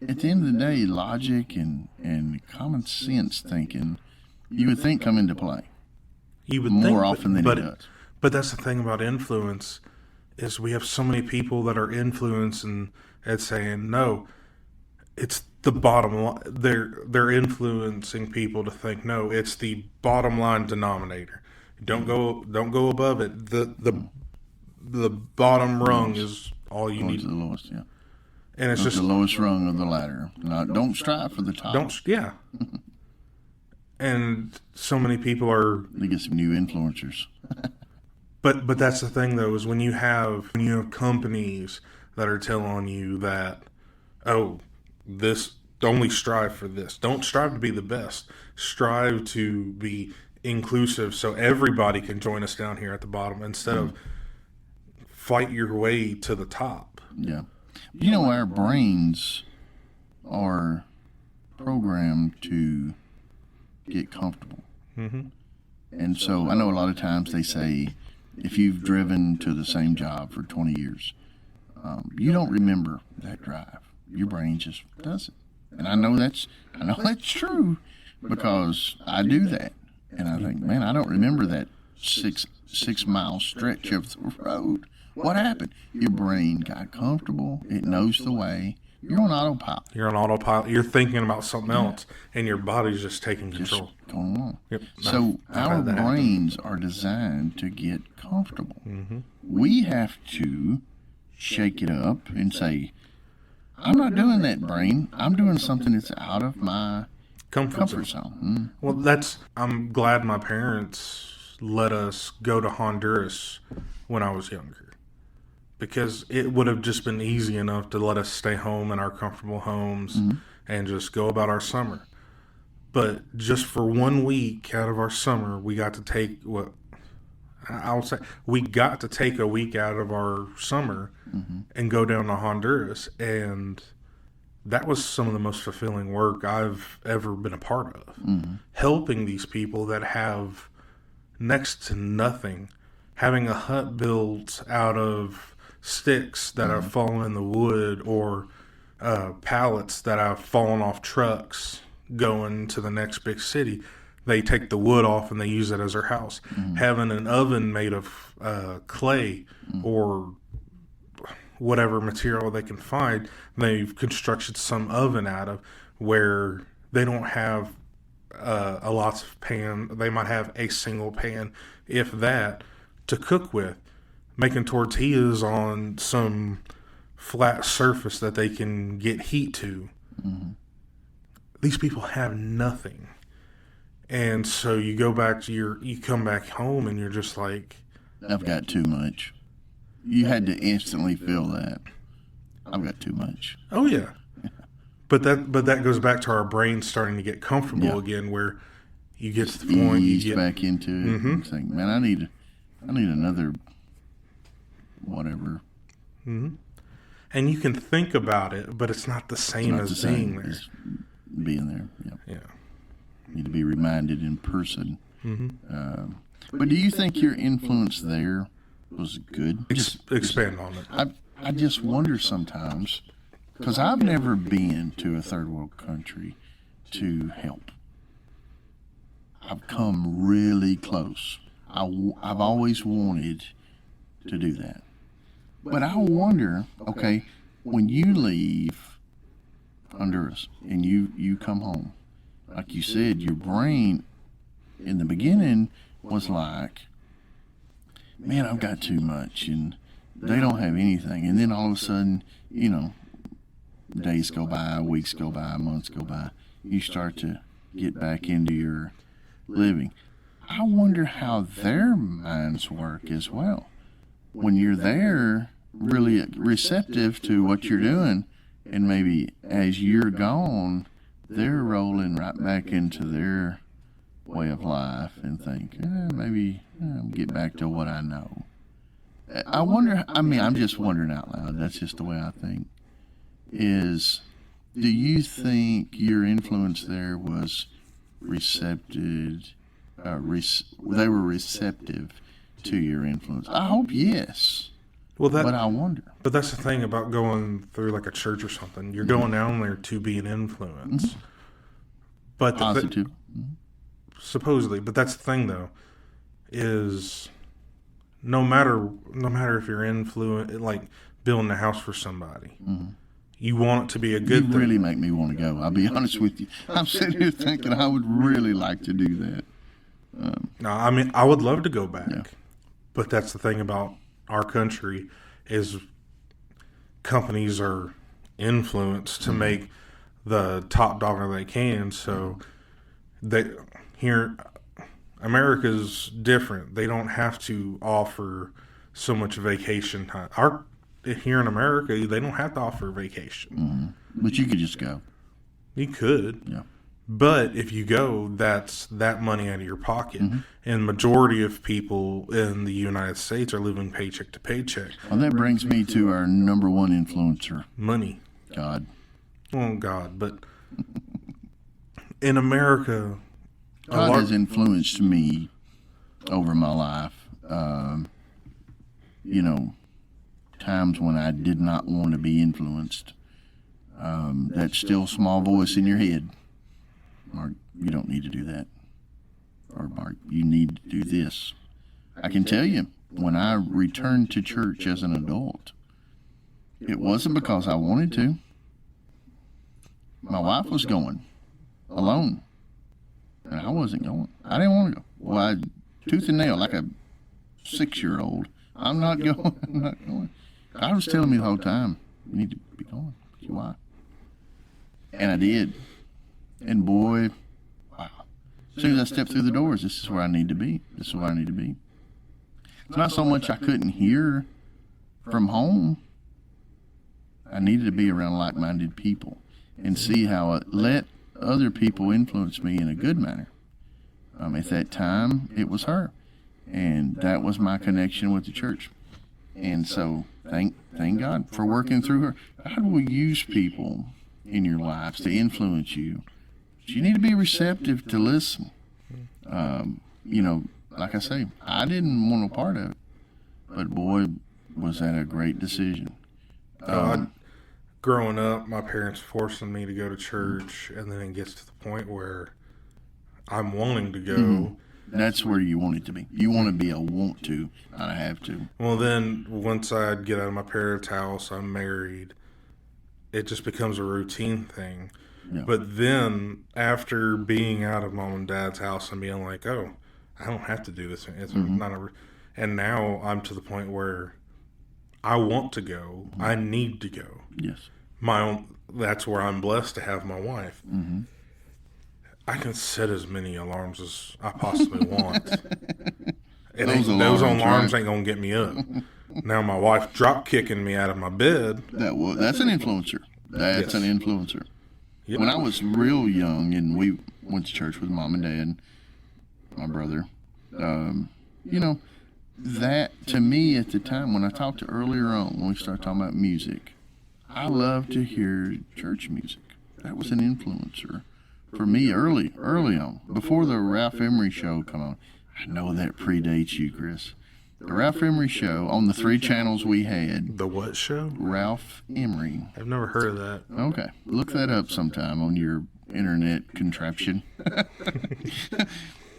at the end of the day, logic and common sense thinking, you would think come into play You would more think, often than but, it does. But that's the thing about influence is we have so many people that are influencing and saying no. It's the bottom line. They're influencing people to think no. It's the bottom line denominator. Don't go above it. The bottom rung is all you Always need, the lowest, yeah. and it's It's just the lowest rung of the ladder. Don't strive for the top. yeah. And so many people are. They get some new influencers. But that's the thing though, is when you have companies that are telling you that, oh, this only strive for this. Don't strive to be the best. Strive to be inclusive so everybody can join us down here at the bottom instead of fight your way to the top. Yeah. Our brains are programmed to get comfortable. Mm-hmm. And so I know a lot of times they say, if you've driven to the same job for 20 years, you don't remember that drive. Your brain just does it. And I know that's true because I do that. And I think, man, I don't remember that six mile stretch of the road. What happened? Your brain got comfortable. It knows the way. You're on autopilot. You're on autopilot. You're thinking about something else, and your body's just taking control. Just going along. Yep. So I've our had that happen. brains are designed to get comfortable. Mm-hmm. We have to shake it up and say, I'm not doing that, brain. I'm doing something that's out of my Comfort comfort zone. zone. Well, I'm glad my parents let us go to Honduras when I was younger. Because it would have just been easy enough to let us stay home in our comfortable homes and just go about our summer. But just for 1 week out of our summer, we got to take we got to take a week out of our summer and go down to Honduras. And that was some of the most fulfilling work I've ever been a part of. Helping these people that have next to nothing, having a hut built out of sticks that have fallen in the wood or pallets that have fallen off trucks going to the next big city. They take the wood off and they use it as their house. Having an oven made of clay or whatever material they can find, they've constructed some oven out of where they don't have a lots of pan. They might have a single pan, if that, to cook with. Making tortillas on some flat surface that they can get heat to. These people have nothing. And so you go back to you come back home and you're just like, I've got too much. You had to instantly feel that. I've got too much. oh yeah. But that goes back to our brains starting to get comfortable again, where you get to the point you Ease get back into it and think, man, I need another whatever. and you can think about it, but it's not the same Not as the same being there. as being there. Yeah. Yeah. Need to be reminded in person. But do you think your influence there was good? Expand on it. I just wonder sometimes, because I've never been to a third world country to help. I've come really close. I've always wanted to do that. But I wonder, okay, when you leave Honduras and you come home, like you said, your brain in the beginning was like, man, I've got too much and they don't have anything. And then all of a sudden, days go by, weeks go by, months go by. You start to get back into your living. I wonder how their minds work as well. When you're there, really receptive to what you're doing, And maybe as you're gone, they're rolling right back into their way of life and think, maybe I'll get back to what I know. I wonder, I'm just wondering out loud. That's just the way I think. Do you think your influence there was receptive? They were receptive to your influence. I hope yes. Well, But I wonder. but that's the thing about going through like a church or something. You're going down there to be an influence. But Positive. supposedly, but that's the thing though, is no matter if you're like building a house for somebody, you want it to be a You good thing. really make me want to go. I'll be honest with you. I'm sitting here thinking I would really like to do that. No, I mean I would love to go back, Yeah. but that's the thing about our country is companies are influenced to make the top dollar they can. So they here, America's different. They don't have to offer so much vacation time. Here in America, they don't have to offer vacation. But you could just go. You could, Yeah. but if you go, that's that money out of your pocket. And majority of people in the United States are living paycheck to paycheck. Well, that brings me to our number one influencer, Money. God. Oh God! But in America, God has influenced me over my life. Times when I did not want to be influenced. That still small voice in your head. Mark, you don't need to do that. Or Mark, you need to do this. I can tell you, when I returned to church as an adult, it wasn't because I wanted to. My wife was going alone, and I wasn't going. I didn't want to go. Well, tooth and nail, like a 6-year-old. I'm not going. I'm not going. God was telling me the whole time, you need to be going. Your wife. And I did. And boy, wow. As soon as I stepped through the doors, this is where I need to be. This is where I need to be. It's not so much I couldn't hear from home. I needed to be around like-minded people and see how it let other people influence me in a good manner. At that time, it was her. And that was my connection with the church. And so, thank God for working through her. God will use people in your lives to influence you. But you need to be receptive to listen. Like I say, I didn't want a part of it. But boy, was that a great decision. Growing up, my parents forcing me to go to church, and then it gets to the point where I'm wanting to go. That's where you want it to be. You want to be a want to, not a have to. Well, then once I get out of my parents' house, I'm married. It just becomes a routine thing. Yeah. But then after being out of mom and dad's house and being like, oh, I don't have to do this. It's not and now I'm to the point where I want to go. I need to go. Yes. That's where I'm blessed to have my wife. I can set as many alarms as I possibly want. Those alarms ain't gonna get me up. Now my wife drop kicking me out of my bed. That's an influencer. That's an influencer. Yep. When I was real young and we went to church with mom and dad, my brother, that to me at the time when I talked to earlier on when we started talking about music, I loved to hear church music. That was an influencer for me early on, before the Ralph Emery show come on. I know that predates you, Chris. The Ralph Emery show on the 3 channels we had. The what show? Ralph Emery. I've never heard of that. Okay, look that up sometime on your internet contraption.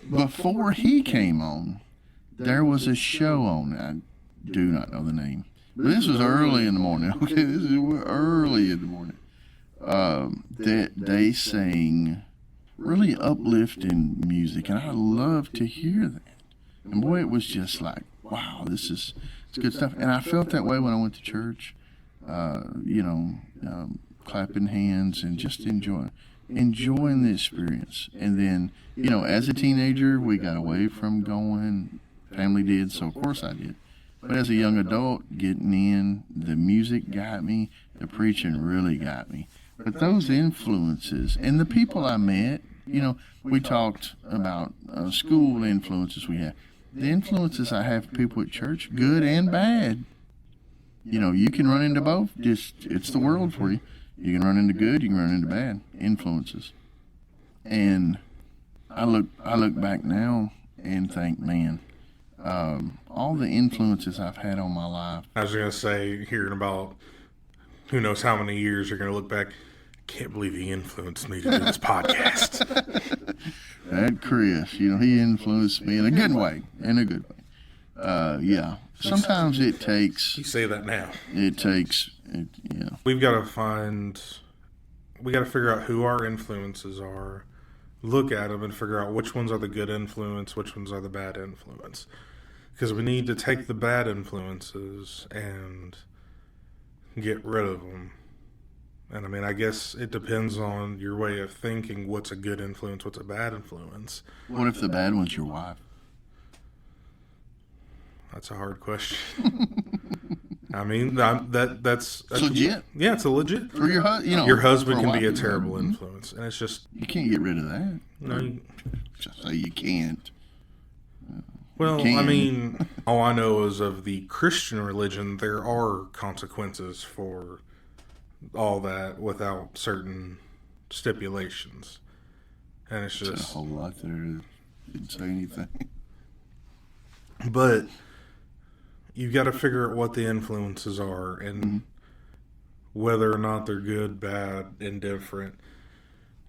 Before he came on, there was a show on. I do not know the name. But this was early in the morning. Okay, this is early in the morning. That they sang really uplifting music, and I love to hear that. And boy, it was just like, wow, it's good stuff. And I felt that way when I went to church, clapping hands and just enjoying the experience. And then, as a teenager, we got away from going. Family did, so of course I did. But as a young adult, getting in, the music got me, the preaching really got me. But those influences and the people I met, we talked about school influences we have. The influences I have people at church, good and bad. You can run into both. It's the world for you. You can run into good, you can run into bad influences. And I look back now and think, man, all the influences I've had on my life. I was going to say, hearing about who knows how many years, you're going to look back, can't believe he influenced me to do this podcast. That Chris, he influenced me in a good way. Yeah. Sometimes it takes. You say that now. Yeah. We got to figure out who our influences are, look at them and figure out which ones are the good influence, which ones are the bad influence. Because we need to take the bad influences and get rid of them. And I mean, I guess it depends on your way of thinking. What's a good influence? What's a bad influence? What if the bad one's your wife? That's a hard question. I mean, that's legit. Yeah, it's a legit. For your husband, your husband can be a terrible influence, and it's just you can't get rid of that. No, just say you can't. Well, I mean, all I know is of the Christian religion, there are consequences for all that without certain stipulations, and it's just a whole lot there. Didn't say anything, but you got to figure out what the influences are and whether or not they're good, bad, indifferent.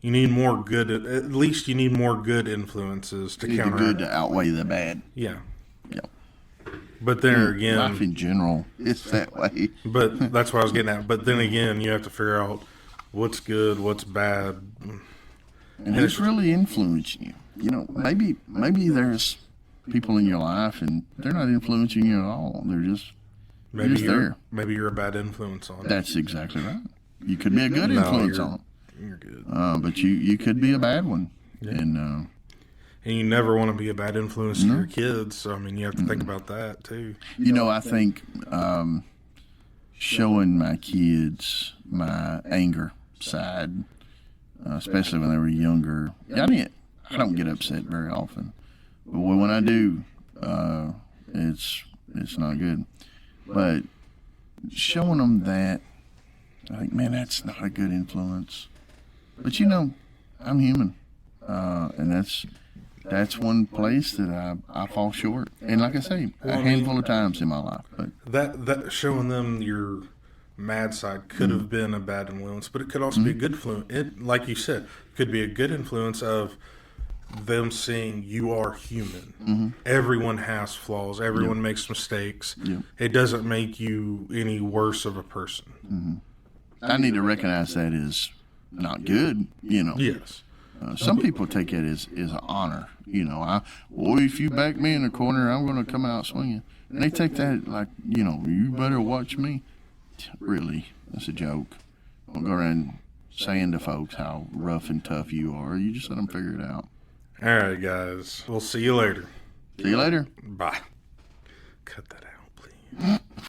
You need more good. At least you need more good influences to counter. The good to outweigh the bad. Yeah. Yeah. But then again, life in general, it's that way. But that's what I was getting at. But then again, you have to figure out what's good, what's bad, and who's really influencing you. Maybe there's people in your life and they're not influencing you at all. They're just there. Maybe you're a bad influence on them. That's exactly right. You could be a good influence on them. You're good. But you could be a bad one. Yeah. And you never want to be a bad influence to your kids. So, I mean, you have to think about that, too. I think showing my kids my anger side, especially when they were younger, I don't get upset very often. But when I do, it's not good. But showing them that, I think, man, that's not a good influence. But I'm human, and that's one place that I fall short. And like I say, a handful of times in my life. But that showing them your mad side could have been a bad influence, but it could also be a good influence. Like you said, could be a good influence of them seeing you are human. Everyone has flaws. Everyone makes mistakes. It doesn't make you any worse of a person. I need to recognize that as not good, Yes. Some people take it as an honor. If you back me in the corner, I'm going to come out swinging. And they take that like, you better watch me. Really, that's a joke. Don't go around saying to folks how rough and tough you are. You just let them figure it out. All right, guys. We'll see you later. See you later. Bye. Cut that out, please.